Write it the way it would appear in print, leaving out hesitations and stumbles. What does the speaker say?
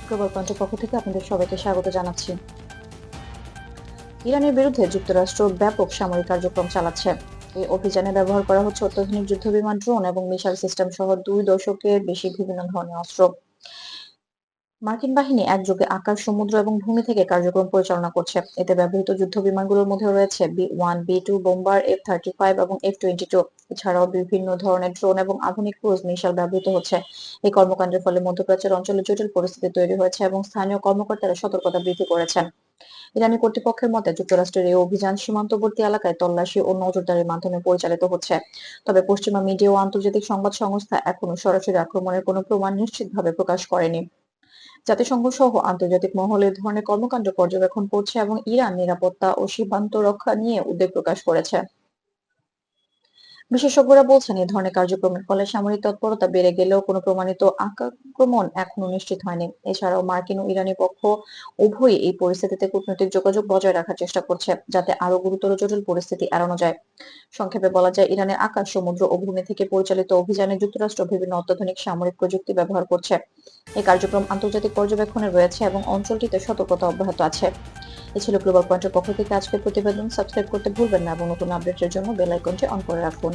Global পয়েন্টের পক্ষ থেকে আপনাদের সবাইকে স্বাগত জানাচ্ছি। ইরানের বিরুদ্ধে যুক্তরাষ্ট্র ব্যাপক সামরিক কার্যক্রম চালাচ্ছে। এই অভিযানে ব্যবহার করা হচ্ছে অত্যাধুনিক যুদ্ধবিমান, ড্রোন এবং মিসাইল সিস্টেম সহ 2 দশকের বেশি বিভিন্ন ধরনের অস্ত্র। মার্কিন বাহিনী একযোগে আকাশ, সমুদ্র এবং ভূমি থেকে কার্যক্রম পরিচালনা করছে। এতে ব্যবহৃত যুদ্ধবিমানগুলোর মধ্যে রয়েছে B-1, B-2 বোম্বার, F-35 এবং F-22। এছাড়াও বিভিন্ন ধরনের ড্রোন এবং আধুনিক ক্রুজ মিসাইল ব্যবহৃত হচ্ছে। এই কর্মকাণ্ডের ফলে মধ্যপ্রাচ্যের অঞ্চলে জটিল পরিস্থিতি তৈরি হয়েছে এবং স্থানীয় কর্মকর্তারা সতর্কতা বৃদ্ধি করেছেন। ইরানি কর্তৃপক্ষের মতে, যুক্তরাষ্ট্রের এই অভিযান সীমান্তবর্তী এলাকায় তল্লাশি ও নজরদারির মাধ্যমে পরিচালিত হচ্ছে। তবে পশ্চিমা মিডিয়া ও আন্তর্জাতিক সংবাদ সংস্থা এখনো সরাসরি আক্রমণের কোনো প্রমাণ নিশ্চিতভাবে প্রকাশ করেনি। জাতিসংঘ সহ আন্তর্জাতিক মহল এ ধরনের কর্মকাণ্ড পর্যবেক্ষণ করছে এবং ইরান নিরাপত্তা ও সীমান্ত রক্ষা নিয়ে উদ্বেগ প্রকাশ করেছে। বিশেষজ্ঞরা বলছেন, এই ধরনের কার্যক্রমের ফলে সামরিক তৎপরতা বেড়ে গেলেও কোনো প্রমাণিত আক্রমণ এখনো নিশ্চিত হয়নি। এছাড়াও মার্কিন ও ইরানি পক্ষ উভয়ই এই পরিস্থিতিতে কূটনৈতিক যোগাযোগ বজায় রাখার চেষ্টা করছে, যাতে আরো গুরুতর জটিল পরিস্থিতি এড়ানো যায়। সংক্ষেপে বলা যায়, ইরানের আকাশ, সমুদ্র ও ভূমি থেকে পরিচালিত অভিযানে যুক্তরাষ্ট্র বিভিন্ন অত্যাধুনিক সামরিক প্রযুক্তি ব্যবহার করছে। এই কার্যক্রম আন্তর্জাতিক পর্যবেক্ষণে রয়েছে এবং অঞ্চলটিতে সতর্কতা অব্যাহত আছে। এ ছিল গ্লোবাল পয়েন্টের পক্ষ থেকে আজকের প্রতিবেদন। সাবস্ক্রাইব করতে ভুলবেন না এবং নতুন আপডেটের জন্য বেল আইকনটি অন করে রাখুন।